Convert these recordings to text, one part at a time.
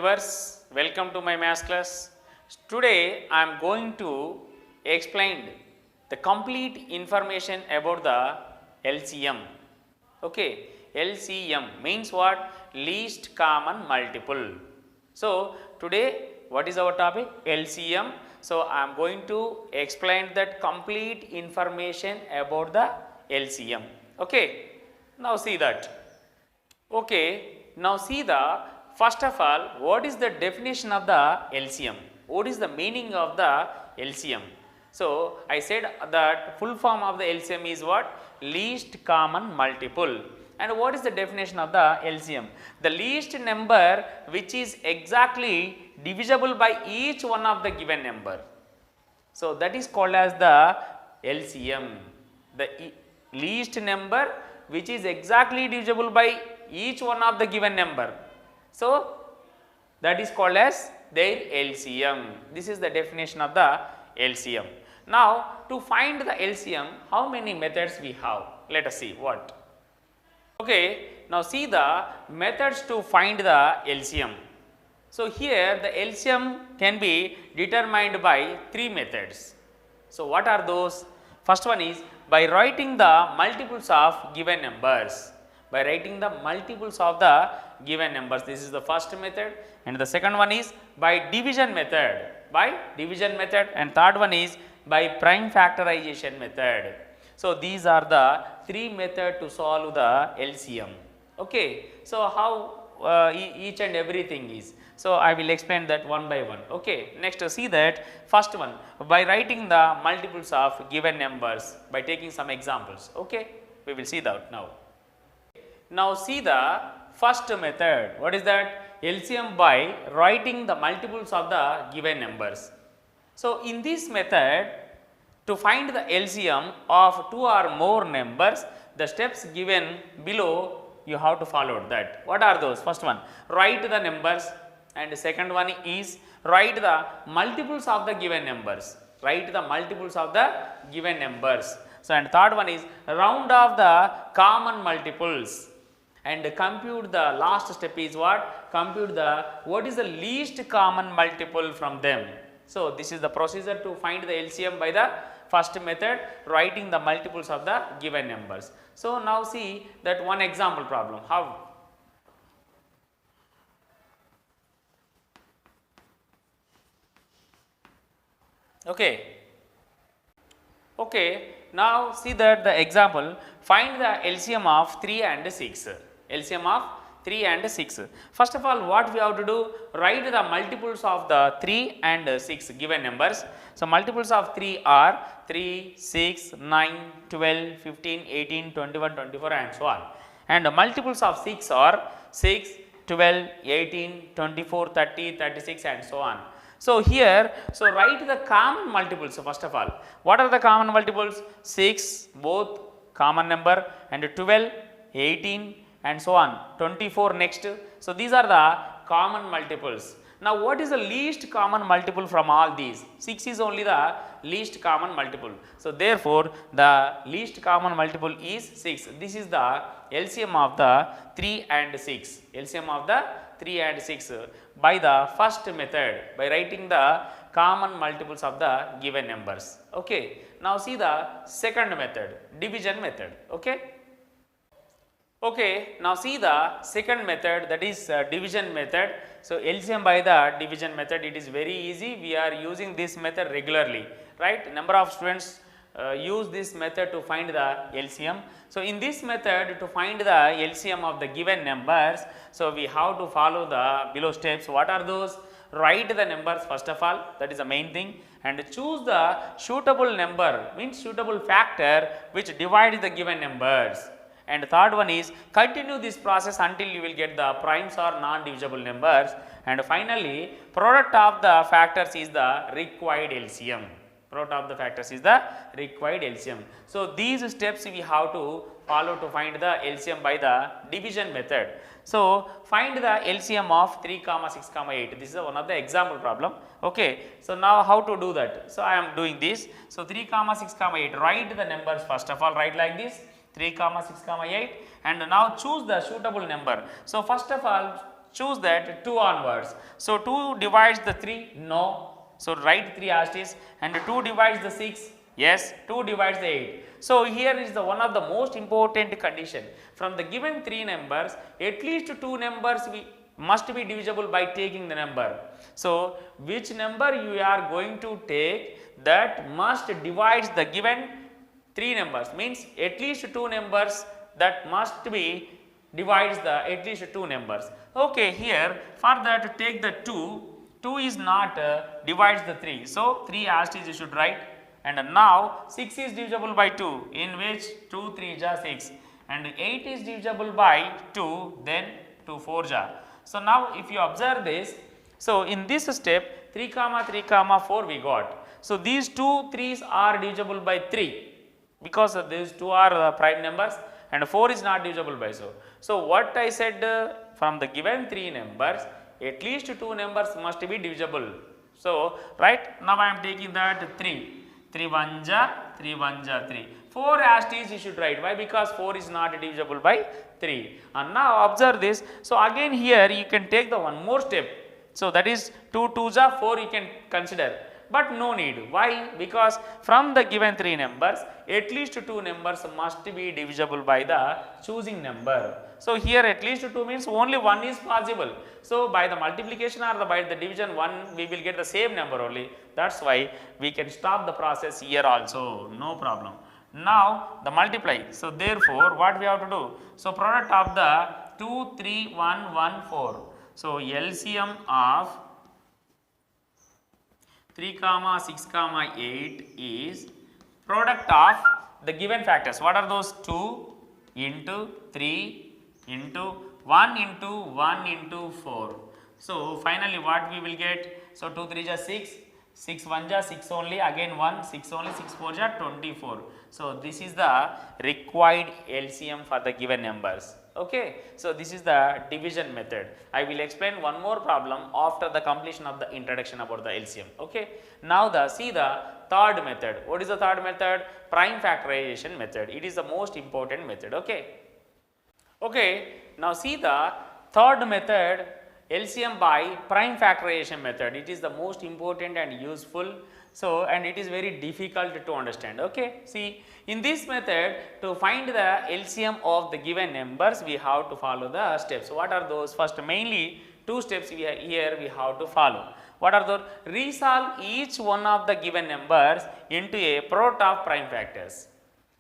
viewers, welcome to my maths class. Today I am going to explain the complete information about the LCM. Okay, LCM means what? Least common multiple. So today what is our topic? LCM. So I am going to explain that complete information about the LCM. Okay, now see that. Okay, now see the first of all, what is the definition of the LCM? What is the meaning of the LCM? So I said that full form of the LCM is what? Least common multiple. And what is the definition of the LCM? The least number which is exactly divisible by each one of the given number. So that is called as the LCM. The least number which is exactly divisible by each one of the given number. So that is called as their LCM. This is the definition of the LCM. Now to find the LCM, how many methods we have? Let us see what. Okay, now see the methods to find the LCM. So here the LCM can be determined by three methods. So what are those? First one is by writing the multiples of given numbers. By writing the multiples of the given numbers, this is the first method. And the second one is by division method. By division method. And third one is by prime factorization method. So these are the three methods to solve the LCM. Okay. So how each and everything is. So I will explain that one by one. Okay. Next see that first one by writing the multiples of given numbers by taking some examples. Okay. We will see that now. Now see the first method. What is that? LCM by writing the multiples of the given numbers. So in this method, to find the LCM of two or more numbers, the steps given below you have to follow that. What are those? First one, write the numbers, and the second one is write the multiples of the given numbers. Write the multiples of the given numbers. So and third one is round off the common multiples. And compute the last step is what? Compute the what is the least common multiple from them. So this is the procedure to find the LCM by the first method, writing the multiples of the given numbers. So now see that one example problem. How? Okay. Okay. Now see that the example, find the LCM of 3 and 6. LCM of 3 and 6. First of all, what we have to do? Write the multiples of the 3 and 6 given numbers. So multiples of 3 are 3, 6, 9, 12, 15, 18, 21, 24 and so on. And the multiples of 6 are 6, 12, 18, 24, 30, 36 and so on. So here, so write the common multiples first of all. What are the common multiples? 6, both common number, and 12, 18 and so on, 24 next. So these are the common multiples. Now what is the least common multiple from all these? 6 is only the least common multiple. So therefore the least common multiple is 6. This is the LCM of the 3 and 6. LCM of the 3 and 6 by the first method, by writing the common multiples of the given numbers. Okay. Now see the second method, division method. Okay. Okay, now see the second method, that is division method. So LCM by the division method, it is very easy. We are using this method regularly, right? Number of students use this method to find the LCM. So in this method, to find the LCM of the given numbers, so we have to follow the below steps. What are those? Write the numbers first of all, that is the main thing, and choose the suitable number, means suitable factor which divides the given numbers. And third one is continue this process until you will get the primes or non-divisible numbers. And finally, product of the factors is the required LCM. Product of the factors is the required LCM. So these steps we have to follow to find the LCM by the division method. So find the LCM of 3, 6, 8. This is one of the example problem. Okay. So now how to do that? So I am doing this. So 3, 6, 8. Write the numbers first of all. Write like this. 3, 6, 8, and now choose the suitable number. So first of all choose that 2 onwards. So 2 divides the 3, no. So write 3 as it is, and 2 divides the 6, yes, 2 divides the 8. So here is the one of the most important condition. From the given 3 numbers, at least 2 numbers must be divisible by taking the number. So which number you are going to take, that must divide the given 3 numbers, means at least 2 numbers that must be divides the at least 2 numbers. Okay, here for that take the 2 is not divides the 3. So 3 as it is you should write, and now 6 is divisible by 2, in which 2 3 ja 6, and 8 is divisible by 2, then 2 4 ja. So now if you observe this, so in this step 3 comma 3 comma 4 we got. So these two 3's are divisible by 3, because these 2 are prime numbers and 4 is not divisible by so. So what I said, from the given 3 numbers, at least 2 numbers must be divisible. So right now I am taking that 3. 3 1 ja 3 1 ja 3. 4 as it is you should write. Why? Because 4 is not divisible by 3. And now observe this. So again here you can take the one more step. So that is 2 2 ja 4 you can consider. But no need. Why? Because from the given 3 numbers, at least 2 numbers must be divisible by the choosing number. So here at least 2 means only 1 is possible. So by the multiplication or by the division 1, we will get the same number only. That's why we can stop the process here also, no problem. Now the multiply. So therefore what we have to do? So product of the 2 3 1 1 4. So LCM of 3 comma 6 comma 8 is product of the given factors. What are those? 2 into 3 into 1 into 1 into 4. So finally what we will get? So 2 3 ja 6, 6 1 ja 6 only, again 1, 6 only, 6 4 ja 24. So this is the required LCM for the given numbers. Okay, so this is the division method. I will explain one more problem after the completion of the introduction about the LCM. Okay, now see the third method. What is the third method? Prime factorization method. It is the most important method. Okay, now see the third method, LCM by prime factorization method. It is the most important and useful. So, and it is very difficult to understand. Okay, see, in this method, to find the LCM of the given numbers, we have to follow the steps. What are those? First, mainly 2 steps we have to follow. What are those? Resolve each one of the given numbers into a product of prime factors.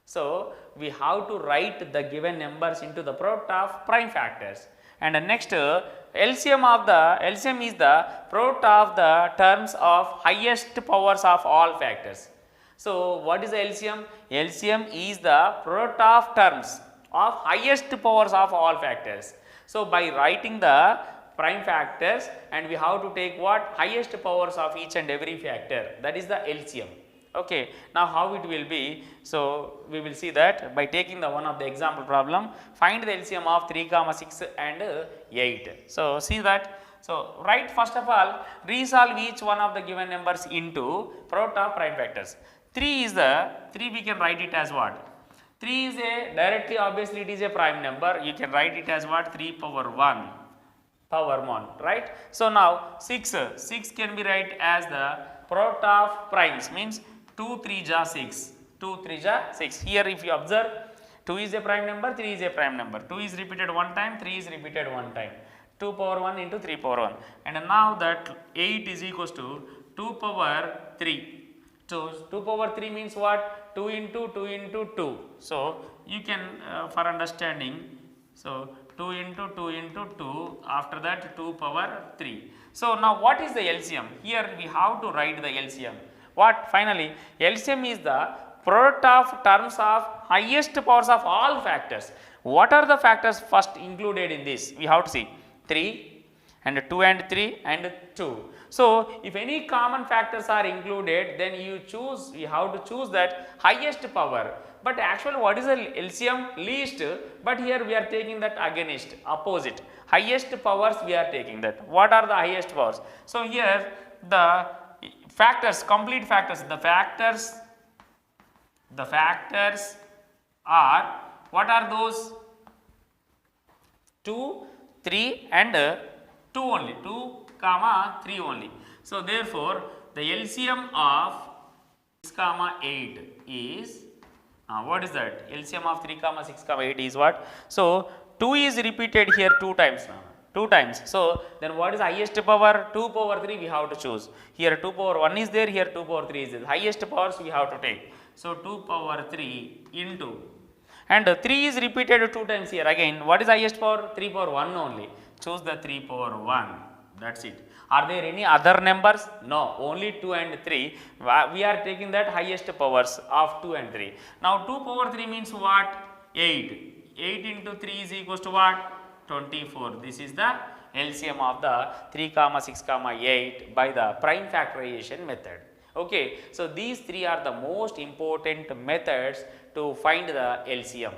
So we have to write the given numbers into the product of prime factors. And next, LCM is the product of the terms of highest powers of all factors. So what is the LCM? LCM is the product of terms of highest powers of all factors. So by writing the prime factors, and we have to take what? Highest powers of each and every factor, that is the LCM. Okay, now how it will be? So we will see that by taking the one of the example problem. Find the LCM of 3 comma 6 and 8. So see that. So write first of all, resolve each one of the given numbers into product of prime factors. 3 we can write it as what? 3 is a directly, obviously it is a prime number. You can write it as what? 3 power 1 right? So now 6 can be write as the product of primes, means 2 3 ja 6, 2 3 ja 6. Here if you observe, 2 is a prime number, 3 is a prime number. 2 is repeated one time, 3 is repeated one time. 2 power 1 into 3 power 1. And now that 8 is equals to 2 power 3. So 2 power 3 means what? 2 into 2 into 2. So you can for understanding, so 2 into 2 into 2, after that 2 power 3. So now what is the LCM? Here we have to write the LCM. What? Finally, LCM is the product of terms of highest powers of all factors. What are the factors first included in this? We have to see 3 and 2 and 3 and 2. So if any common factors are included, then you have to choose that highest power. But actually what is the LCM? Least, but here we are taking that against, opposite. Highest powers we are taking that. What are the highest powers? So here the factors, complete factors, the factors are, what are those? 2, 3 and 2 only, 2 comma 3 only. So therefore the LCM of 6 comma 8 is what is that? LCM of 3 comma 6 comma 8 is what? So 2 is repeated here 2 times now. 2 times. So then what is the highest power? 2 power 3 we have to choose. Here 2 power 1 is there, here 2 power 3 is there. Highest powers we have to take. So 2 power 3 into, and 3 is repeated 2 times here again. What is highest power? 3 power 1 only. Choose the 3 power 1. That's it. Are there any other numbers? No, only 2 and 3. We are taking that highest powers of 2 and 3. Now 2 power 3 means what? 8. 8 into 3 is equals to what? 24. This is the LCM of the 3 comma 6 comma 8 by the prime factorization method. Okay, so these three are the most important methods to find the LCM.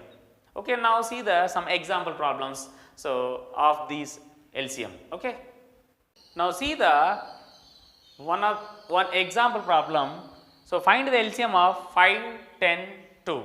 Okay, now see the some example problems so of these LCM. Okay, now see the one example problem. So find the LCM of 5, 10, 2.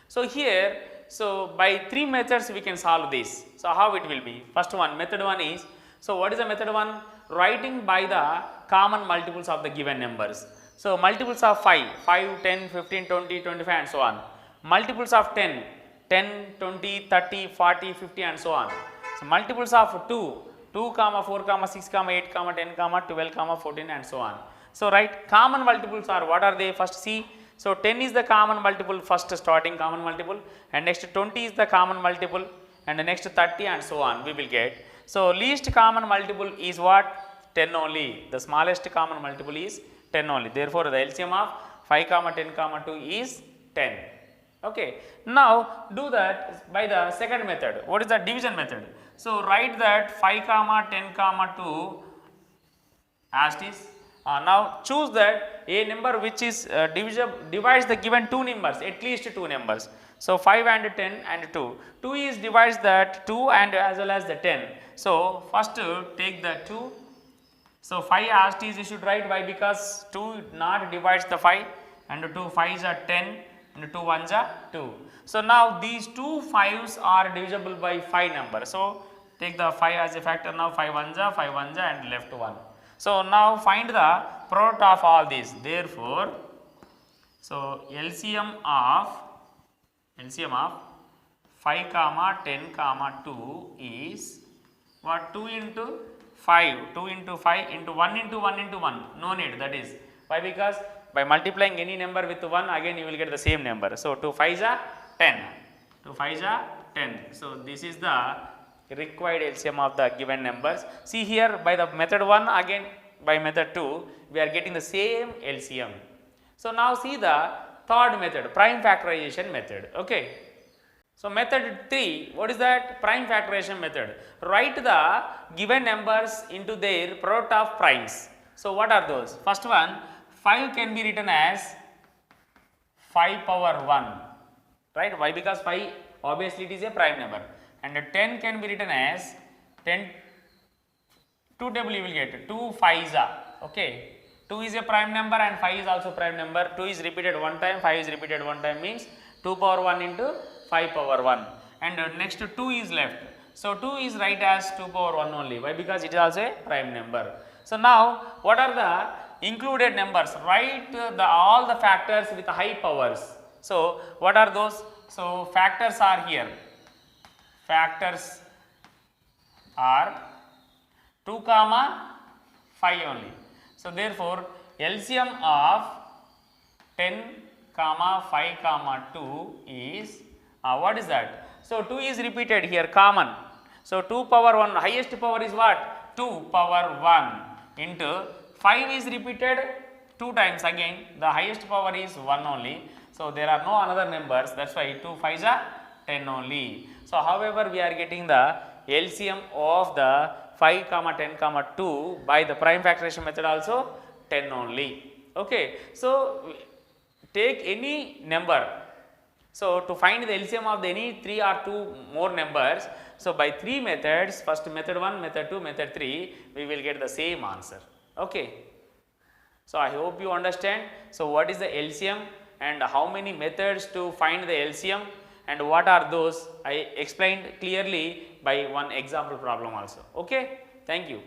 So here, so by 3 methods we can solve this. So how it will be? First one, method 1 is, so what is the method 1? Writing by the common multiples of the given numbers. So multiples of 5, 10, 15, 20, 25 and so on. Multiples of 10, 20, 30, 40, 50 and so on. So multiples of 2 comma 4 comma 6 comma 8 comma 10 comma 12 comma 14 and so on. So right, common multiples are, what are they? First see, so 10 is the common multiple, first starting common multiple, and next 20 is the common multiple, and the next 30 and so on we will get. So least common multiple is what? 10 only. The smallest common multiple is 10 only. Therefore the LCM of 5 comma 10 comma 2 is 10. Okay. Now do that by the second method. What is the division method? So write that 5 comma 10 comma 2 as it is. Now choose that a number which is divides the given two numbers, at least two numbers. So 5 and 10 and 2. 2 is divides that 2 and as well as the 10. So first take the 2. So 5 as it is you should write. Why? Because 2 not divides the 5, and 2 5s are 10 and 2 1s are 2. So now these two 5s are divisible by 5 number. So take the 5 as a factor. Now 5 1s are 5 1s are and left 1. So now find the product of all these. Therefore, so LCM of 5 comma 10 comma 2 is what? 2 into 5 into 1 into 1 into 1. No need, that is. Why? Because by multiplying any number with 1, again you will get the same number. So 2 5s are 10. 2 5s are 10. So this is the required LCM of the given numbers. See here, by the method 1, again by method 2 we are getting the same LCM. So now see the third method, prime factorization method. Okay. So method 3, what is that? Prime factorization method. Write the given numbers into their product of primes. So what are those? First one, 5 can be written as 5 power 1, right? Why? Because 5 obviously it is a prime number, and 10 can be written as 10, 2 table you will get 2 5s are, okay. 2 is a prime number and 5 is also prime number. 2 is repeated one time, 5 is repeated one time, means 2 power 1 into 5 power 1, and next 2 is left. So 2 is write as 2 power 1 only. Why? Because it is also a prime number. So now what are the included numbers? Write all the factors with high powers. So what are those? So factors are here. Factors are 2 comma 5 only. So therefore LCM of 10 comma 5 comma 2 is what is that? So 2 is repeated here, common. So 2 power 1, highest power is what? 2 power 1 into 5 is repeated 2 times again, the highest power is 1 only. So there are no another numbers, that's why 2 5s are 10 only. So however we are getting the LCM of the 5 comma 10 comma 2 by the prime factorization method also 10 only. Okay. So take any number. So to find the LCM of the any 3 or 2 more numbers, so by 3 methods, first method 1, method 2, method 3, we will get the same answer. Okay. So I hope you understand. So what is the LCM and how many methods to find the LCM and what are those? I explained clearly by one example problem also. Okay. Thank you.